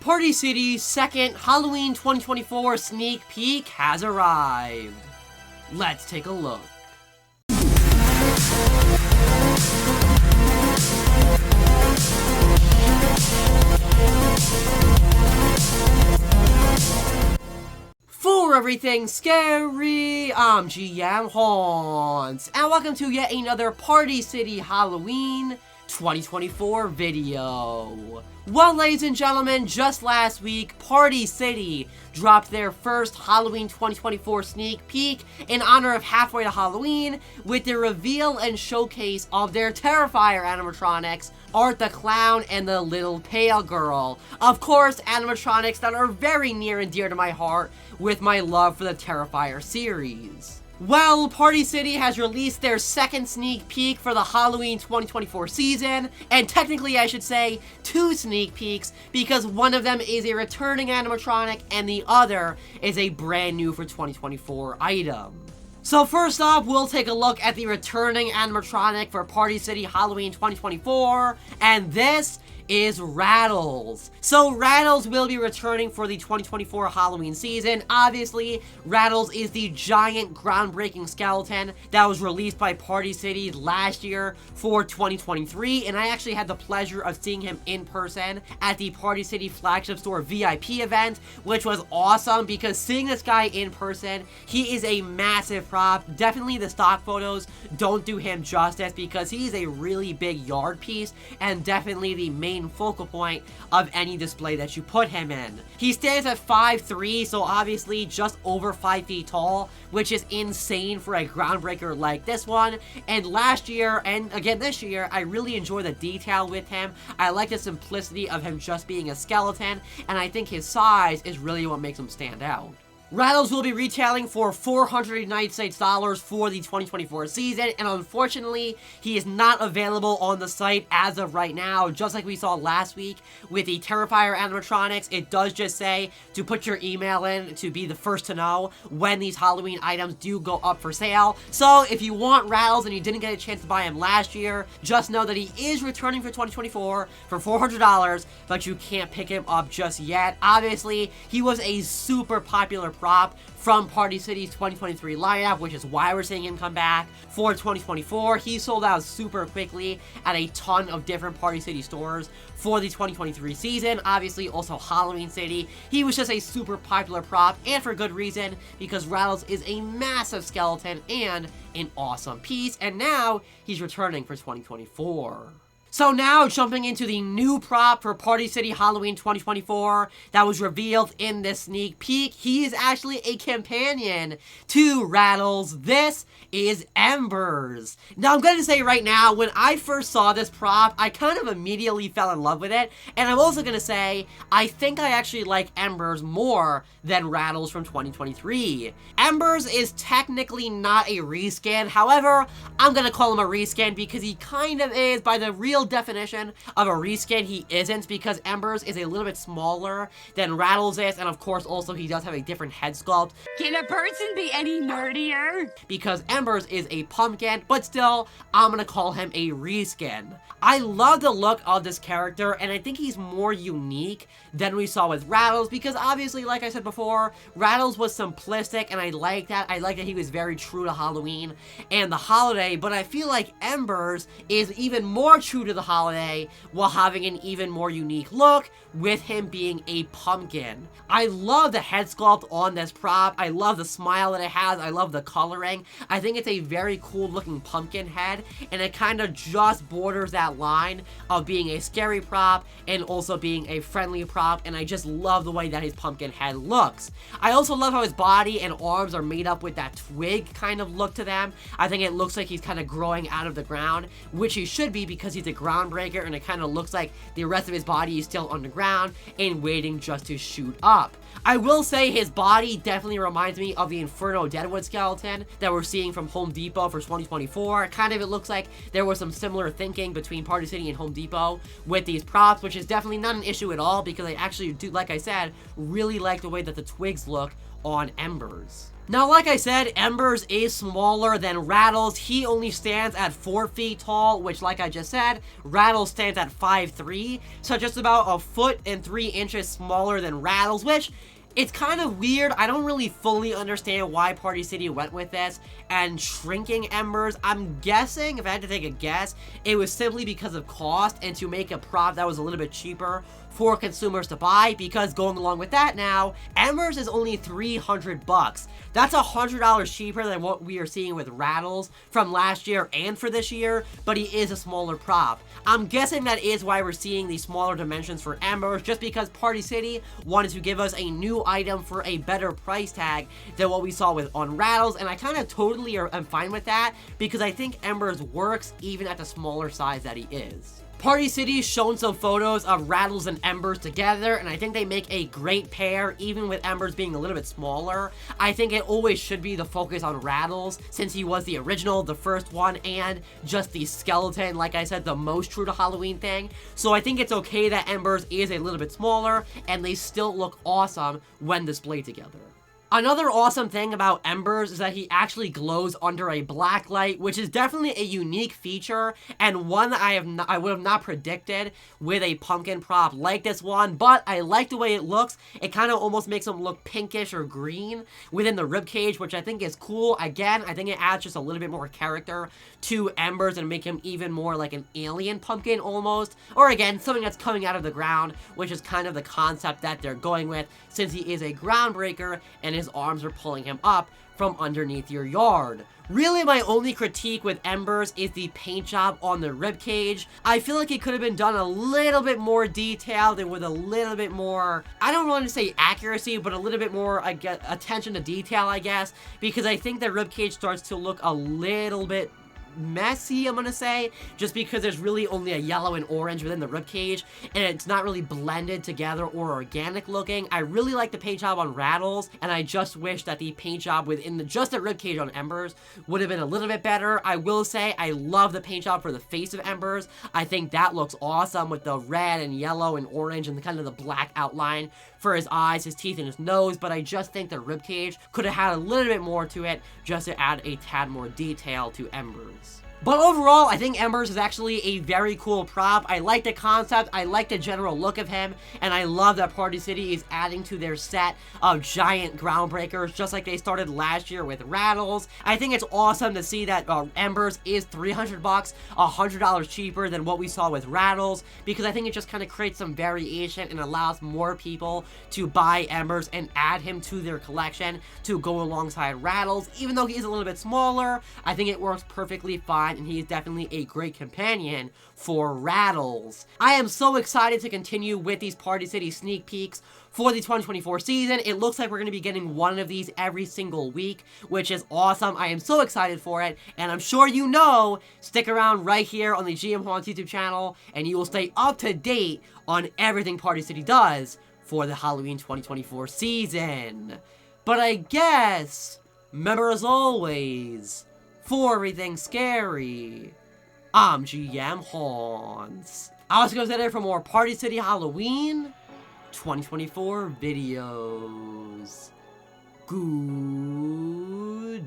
Party City's second Halloween 2024 sneak peek has arrived. Let's take a look. For everything scary, I'm GMHaunts, and welcome to yet another Party City Halloween 2024 video. Well, ladies and gentlemen, just last week, Party City dropped their first Halloween 2024 sneak peek in honor of halfway to Halloween with the reveal and showcase of their Terrifier animatronics, Art the Clown and the Little Pale Girl. Of course, animatronics that are very near and dear to my heart with my love for the Terrifier series. Well, Party City has released their second sneak peek for the Halloween 2024 season, and technically I should say 2 sneak peeks because one of them is a returning animatronic and the other is a brand new for 2024 item. So first off, we'll take a look at the returning animatronic for Party City Halloween 2024, and this is Rattles. So Rattles will be returning for the 2024 Halloween season. Obviously, Rattles is the giant groundbreaking skeleton that was released by Party City last year for 2023, and I actually had the pleasure of seeing him in person at the Party City flagship store VIP event, which was awesome because seeing this guy in person, he is a massive prop. Definitely the stock photos don't do him justice because he's a really big yard piece and definitely the main focal point of any display that you put him in. He stands at 5'3", so obviously just over 5 feet tall, which is insane for a groundbreaker like this one. And last year, and again this year, I really enjoy the detail with him. I like the simplicity of him just being a skeleton, and I think his size is really what makes him stand out. Rattles will be retailing for $496 for the 2024 season, and unfortunately, he is not available on the site as of right now. Just like we saw last week with the Terrifier animatronics, it does just say to put your email in to be the first to know when these Halloween items do go up for sale. So if you want Rattles and you didn't get a chance to buy him last year, just know that he is returning for 2024 for $400, but you can't pick him up just yet. Obviously, he was a super popular prop from Party City's 2023 lineup, which is why we're seeing him come back for 2024. He sold out super quickly at a ton of different Party City stores for the 2023 season. Obviously, also Halloween City. He was just a super popular prop, and for good reason, because Rattles is a massive skeleton and an awesome piece, and now he's returning for 2024. So now, jumping into the new prop for Party City Halloween 2024 that was revealed in this sneak peek, he is actually a companion to Rattles. This is Embers. Now, I'm going to say right now, when I first saw this prop, I kind of immediately fell in love with it, and I'm also going to say, I think I actually like Embers more than Rattles from 2023. Embers is technically not a reskin, however, I'm going to call him a reskin because he kind of is. By the real definition of a reskin, he isn't, because Embers is a little bit smaller than Rattles is, and of course also he does have a different head sculpt. Can a person be any nerdier? Because Embers is a pumpkin, but still, I'm gonna call him a reskin. I love the look of this character, and I think he's more unique than we saw with Rattles, because obviously, like I said before, Rattles was simplistic, and I like that. I like that he was very true to Halloween and the holiday, but I feel like Embers is even more true to the holiday while having an even more unique look with him being a pumpkin. I love the head sculpt on this prop. I love the smile that it has. I love the coloring. I think it's a very cool looking pumpkin head, and it kind of just borders that line of being a scary prop and also being a friendly prop, and I just love the way that his pumpkin head looks. I also love how his body and arms are made up with that twig kind of look to them. I think it looks like he's kind of growing out of the ground, which he should be because he's a groundbreaker, and it kind of looks like the rest of his body is still underground and waiting just to shoot up. I will say his body definitely reminds me of the Inferno Deadwood skeleton that we're seeing from Home Depot for 2024. Kind of, it looks like there was some similar thinking between Party City and Home Depot with these props, which is definitely not an issue at all because I actually do, like I said, really like the way that the twigs look on Embers. Now, like I said, Embers is smaller than Rattles. He only stands at 4 feet tall, which, like I just said, Rattles stands at 5'3", so just about a foot and 3 inches smaller than Rattles, which it's kind of weird. I don't really fully understand why Party City went with this and shrinking Embers. I'm guessing, if I had to take a guess, it was simply because of cost and to make a prop that was a little bit cheaper for consumers to buy, because going along with that now, Embers is only $300. That's $100 cheaper than what we are seeing with Rattles from last year and for this year, but he is a smaller prop. I'm guessing that is why we're seeing these smaller dimensions for Embers, just because Party City wanted to give us a new item for a better price tag than what we saw on Rattles, and I kind of totally am fine with that, because I think Embers works even at the smaller size that he is. Party City's shown some photos of Rattles and Embers together, and I think they make a great pair, even with Embers being a little bit smaller. I think it always should be the focus on Rattles, since he was the original, the first one, and just the skeleton, like I said, the most true to Halloween thing. So I think it's okay that Embers is a little bit smaller, and they still look awesome when displayed together. Another awesome thing about Embers is that he actually glows under a black light, which is definitely a unique feature, and one that I would have not predicted with a pumpkin prop like this one, but I like the way it looks. It kind of almost makes him look pinkish or green within the ribcage, which I think is cool. Again, I think it adds just a little bit more character to Embers and make him even more like an alien pumpkin almost, or again, something that's coming out of the ground, which is kind of the concept that they're going with, since he is a groundbreaker and his arms are pulling him up from underneath your yard. Really, my only critique with Embers is the paint job on the ribcage. I feel like it could have been done a little bit more detailed and with a little bit more, I don't want to say accuracy, but a little bit more attention to detail, I guess, because I think the ribcage starts to look a little bit messy, I'm gonna say, just because there's really only a yellow and orange within the ribcage, and it's not really blended together or organic looking. I really like the paint job on Rattles, and I just wish that the paint job within just the ribcage on Embers would have been a little bit better. I will say I love the paint job for the face of Embers. I think that looks awesome with the red and yellow and orange and kind of the black outline for his eyes, his teeth, and his nose, but I just think the ribcage could have had a little bit more to it just to add a tad more detail to Embers. But overall, I think Embers is actually a very cool prop. I like the concept, I like the general look of him, and I love that Party City is adding to their set of giant groundbreakers, just like they started last year with Rattles. I think it's awesome to see that Embers is $300, $100 cheaper than what we saw with Rattles, because I think it just kind of creates some variation and allows more people to buy Embers and add him to their collection to go alongside Rattles. Even though he is a little bit smaller, I think it works perfectly fine, and he is definitely a great companion for Rattles. I am so excited to continue with these Party City sneak peeks for the 2024 season. It looks like we're going to be getting one of these every single week, which is awesome. I am so excited for it, and I'm sure you know, stick around right here on the GMHaunts YouTube channel, and you will stay up to date on everything Party City does for the Halloween 2024 season. But I guess, remember as always, for everything scary, I'm GMHaunts. I was going to say there for more Party City Halloween 2024 videos. Goodbye.